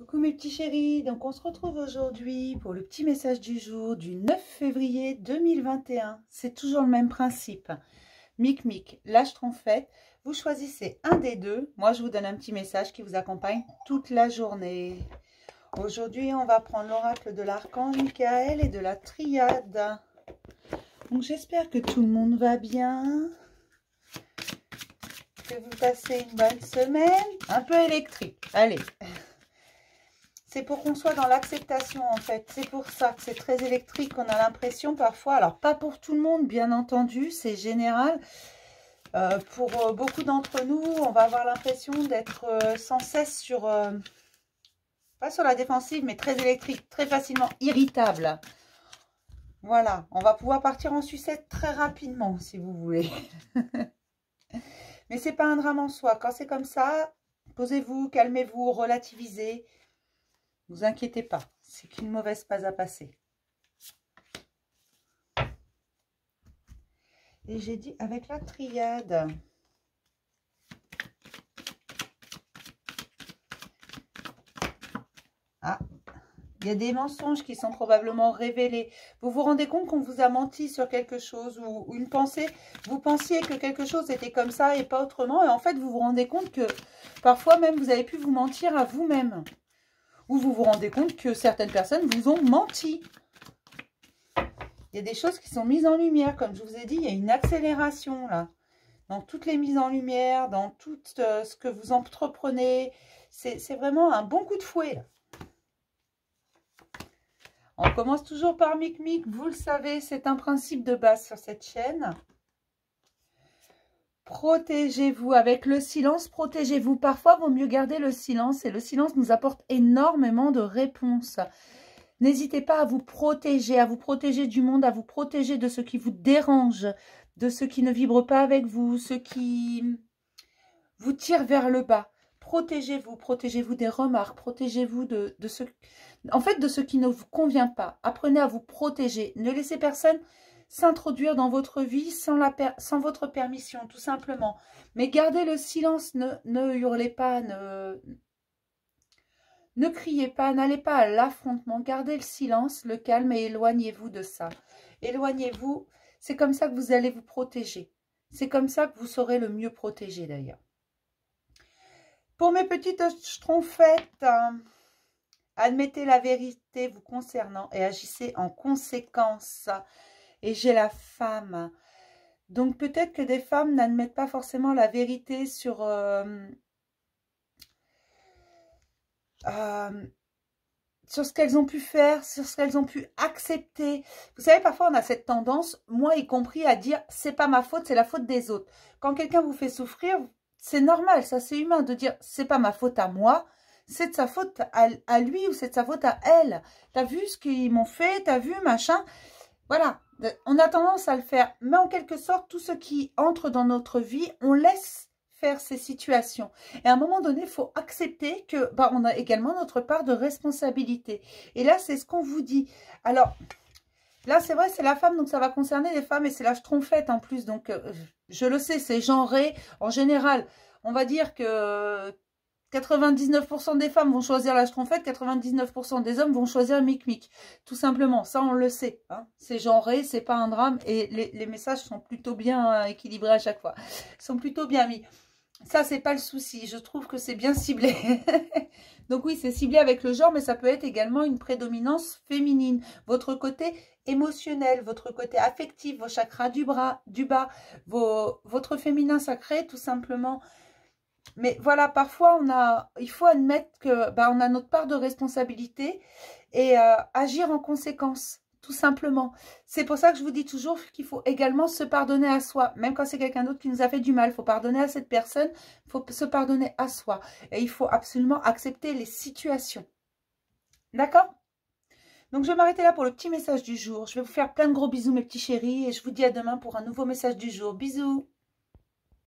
Coucou mes petits chéris, donc on se retrouve aujourd'hui pour le petit message du jour du 9 février 2021. C'est toujours le même principe. Mic, lâche trompette, vous choisissez un des deux. Moi je vous donne un petit message qui vous accompagne toute la journée. Aujourd'hui on va prendre l'oracle de l'archange Michael et de la triade. Donc j'espère que tout le monde va bien, que vous passez une bonne semaine, un peu électrique, allez. C'est pour qu'on soit dans l'acceptation en fait, c'est pour ça que c'est très électrique, on a l'impression parfois, alors pas pour tout le monde bien entendu, c'est général, pour beaucoup d'entre nous, on va avoir l'impression d'être sans cesse sur, pas sur la défensive, mais très électrique, très facilement irritable. Voilà, on va pouvoir partir en sucette très rapidement si vous voulez. Mais c'est pas un drame en soi, quand c'est comme ça, posez-vous, calmez-vous, relativisez. Ne vous inquiétez pas, c'est qu'une mauvaise passe à passer. Et j'ai dit avec la triade. Ah, il y a des mensonges qui sont probablement révélés. Vous vous rendez compte qu'on vous a menti sur quelque chose ou une pensée. Vous pensiez que quelque chose était comme ça et pas autrement. Et en fait, vous vous rendez compte que parfois même, vous avez pu vous mentir à vous-même. Ou vous vous rendez compte que certaines personnes vous ont menti. Il y a des choses qui sont mises en lumière. Comme je vous ai dit, il y a une accélération là. Dans toutes les mises en lumière, dans tout ce que vous entreprenez. C'est vraiment un bon coup de fouet là. On commence toujours par Mic, vous le savez, c'est un principe de base sur cette chaîne. Protégez-vous avec le silence, protégez-vous. Parfois, il vaut mieux garder le silence et le silence nous apporte énormément de réponses. N'hésitez pas à vous protéger du monde, à vous protéger de ce qui vous dérange, de ce qui ne vibre pas avec vous, ce qui vous tire vers le bas. Protégez-vous des remarques, protégez-vous de ce qui ne vous convient pas. Apprenez à vous protéger. Ne laissez personne s'introduire dans votre vie sans votre permission, tout simplement. Mais gardez le silence, ne hurlez pas, ne criez pas, n'allez pas à l'affrontement. Gardez le silence, le calme et éloignez-vous de ça. Éloignez-vous, c'est comme ça que vous allez vous protéger. C'est comme ça que vous serez le mieux protégé d'ailleurs. Pour mes petites schtroumpfettes, admettez la vérité vous concernant et agissez en conséquence. Et j'ai la femme. Donc peut-être que des femmes n'admettent pas forcément la vérité sur ce qu'elles ont pu faire, sur ce qu'elles ont pu accepter. Vous savez, parfois on a cette tendance, moi y compris, à dire c'est pas ma faute, c'est la faute des autres. Quand quelqu'un vous fait souffrir, c'est normal, ça c'est humain de dire c'est pas ma faute à moi, c'est de sa faute à lui ou c'est de sa faute à elle. T'as vu ce qu'ils m'ont fait, t'as vu machin. Voilà, on a tendance à le faire. Mais en quelque sorte, tout ce qui entre dans notre vie, on laisse faire ces situations. Et à un moment donné, il faut accepter que on a également notre part de responsabilité. Et là, c'est ce qu'on vous dit. Alors, là, c'est vrai, c'est la femme, donc ça va concerner les femmes et c'est la schtroumpfette en plus. Donc, je le sais, c'est genré. En général, on va dire que 99% des femmes vont choisir la schtroumpfette, 99% des hommes vont choisir Mic. Tout simplement, ça on le sait. Hein. C'est genré, c'est pas un drame et les messages sont plutôt bien équilibrés à chaque fois. Ils sont plutôt bien mis. Ça, c'est pas le souci. Je trouve que c'est bien ciblé. Donc oui, c'est ciblé avec le genre, mais ça peut être également une prédominance féminine. Votre côté émotionnel, votre côté affectif, vos chakras du bas, votre féminin sacré, tout simplement. Mais voilà, parfois, il faut admettre que on a notre part de responsabilité et agir en conséquence, tout simplement. C'est pour ça que je vous dis toujours qu'il faut également se pardonner à soi. Même quand c'est quelqu'un d'autre qui nous a fait du mal, il faut pardonner à cette personne, il faut se pardonner à soi. Et il faut absolument accepter les situations. D'accord ? Donc, je vais m'arrêter là pour le petit message du jour. Je vais vous faire plein de gros bisous, mes petits chéris. Et je vous dis à demain pour un nouveau message du jour. Bisous!